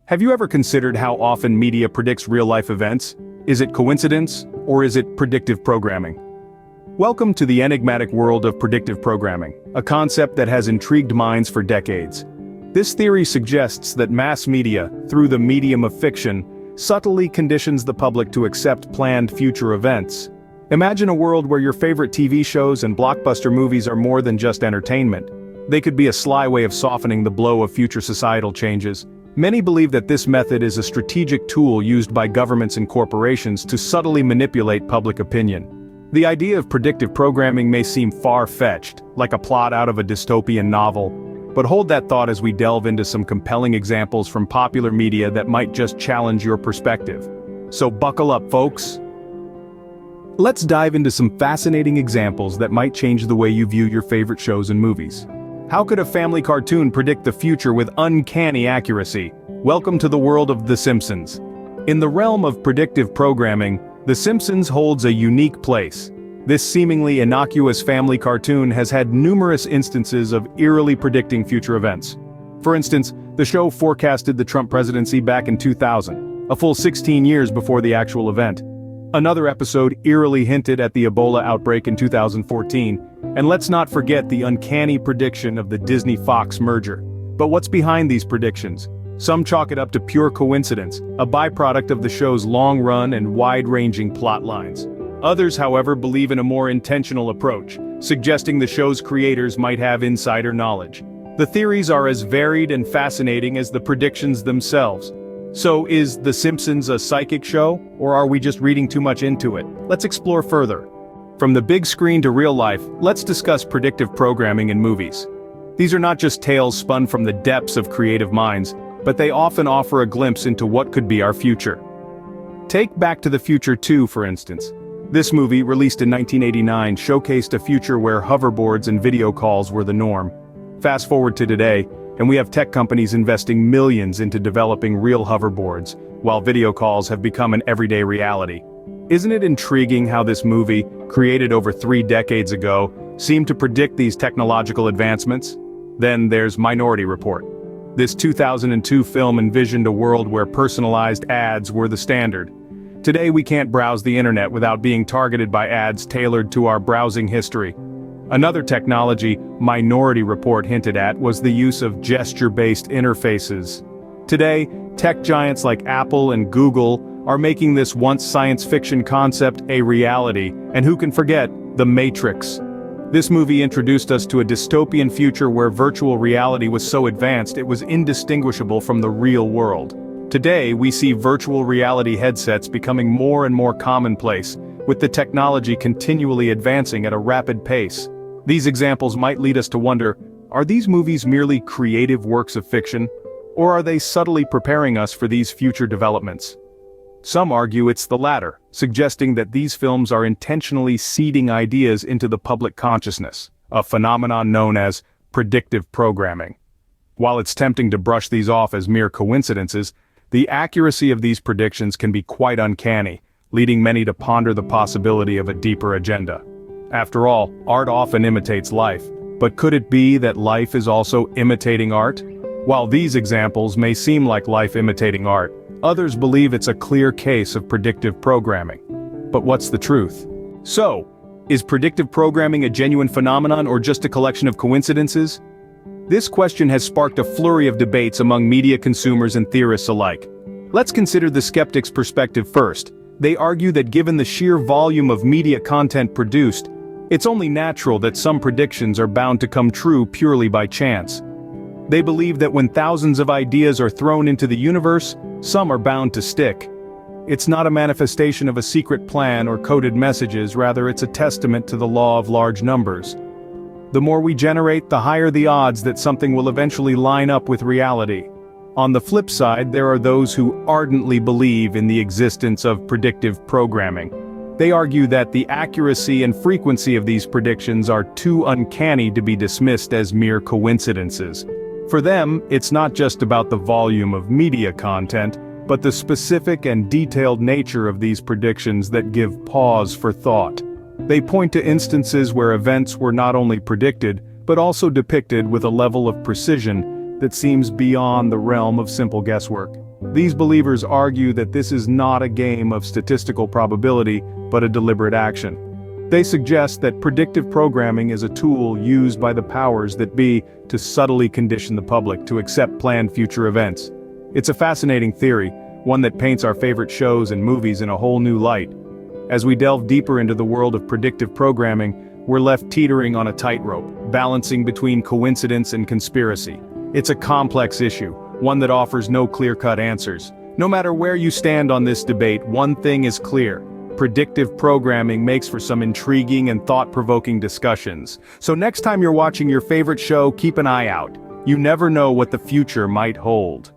Have you ever considered how often media predicts real-life events? Is it coincidence, or is it predictive programming? Welcome to the enigmatic world of predictive programming, a concept that has intrigued minds for decades. This theory suggests that mass media, through the medium of fiction, subtly conditions the public to accept planned future events. Imagine a world where your favorite TV shows and blockbuster movies are more than just entertainment. They could be a sly way of softening the blow of future societal changes. Many believe that this method is a strategic tool used by governments and corporations to subtly manipulate public opinion. The idea of predictive programming may seem far-fetched, like a plot out of a dystopian novel, but hold that thought as we delve into some compelling examples from popular media that might just challenge your perspective. So buckle up, folks. Let's dive into some fascinating examples that might change the way you view your favorite shows and movies. How could a family cartoon predict the future with uncanny accuracy? Welcome to the world of The Simpsons. In the realm of predictive programming, The Simpsons holds a unique place. This seemingly innocuous family cartoon has had numerous instances of eerily predicting future events. For instance, the show forecasted the Trump presidency back in 2000, a full 16 years before the actual event. Another episode eerily hinted at the Ebola outbreak in 2014, and let's not forget the uncanny prediction of the Disney-Fox merger. But what's behind these predictions? Some chalk it up to pure coincidence, a byproduct of the show's long-run and wide-ranging plot lines. Others, however, believe in a more intentional approach, suggesting the show's creators might have insider knowledge. The theories are as varied and fascinating as the predictions themselves. So is The Simpsons a psychic show, or are we just reading too much into it? Let's explore further. From the big screen to real life, let's discuss predictive programming in movies. These are not just tales spun from the depths of creative minds, but they often offer a glimpse into what could be our future. Take Back to the Future 2, for instance. This movie, released in 1989, showcased a future where hoverboards and video calls were the norm. Fast forward to today, and we have tech companies investing millions into developing real hoverboards, while video calls have become an everyday reality. Isn't it intriguing how this movie, created over 3 decades ago, seemed to predict these technological advancements? Then there's Minority Report. This 2002 film envisioned a world where personalized ads were the standard. Today we can't browse the internet without being targeted by ads tailored to our browsing history. Another technology Minority Report hinted at was the use of gesture-based interfaces. Today, tech giants like Apple and Google are making this once science fiction concept a reality, and who can forget The Matrix? This movie introduced us to a dystopian future where virtual reality was so advanced it was indistinguishable from the real world. Today, we see virtual reality headsets becoming more and more commonplace, with the technology continually advancing at a rapid pace. These examples might lead us to wonder, are these movies merely creative works of fiction, or are they subtly preparing us for these future developments? Some argue it's the latter, suggesting that these films are intentionally seeding ideas into the public consciousness, a phenomenon known as predictive programming. While it's tempting to brush these off as mere coincidences, the accuracy of these predictions can be quite uncanny, leading many to ponder the possibility of a deeper agenda. After all, art often imitates life, but could it be that life is also imitating art? While these examples may seem like life imitating art, others believe it's a clear case of predictive programming. But what's the truth? So, is predictive programming a genuine phenomenon or just a collection of coincidences? This question has sparked a flurry of debates among media consumers and theorists alike. Let's consider the skeptics' perspective first. They argue that given the sheer volume of media content produced, it's only natural that some predictions are bound to come true purely by chance. They believe that when thousands of ideas are thrown into the universe, some are bound to stick. It's not a manifestation of a secret plan or coded messages, rather it's a testament to the law of large numbers. The more we generate, the higher the odds that something will eventually line up with reality. On the flip side, there are those who ardently believe in the existence of predictive programming. They argue that the accuracy and frequency of these predictions are too uncanny to be dismissed as mere coincidences. For them, it's not just about the volume of media content, but the specific and detailed nature of these predictions that give pause for thought. They point to instances where events were not only predicted, but also depicted with a level of precision that seems beyond the realm of simple guesswork. These believers argue that this is not a game of statistical probability, but a deliberate action. They suggest that predictive programming is a tool used by the powers that be to subtly condition the public to accept planned future events. It's a fascinating theory, one that paints our favorite shows and movies in a whole new light. As we delve deeper into the world of predictive programming, we're left teetering on a tightrope, balancing between coincidence and conspiracy. It's a complex issue, one that offers no clear-cut answers. No matter where you stand on this debate, one thing is clear. Predictive programming makes for some intriguing and thought-provoking discussions. So next time you're watching your favorite show, keep an eye out. You never know what the future might hold.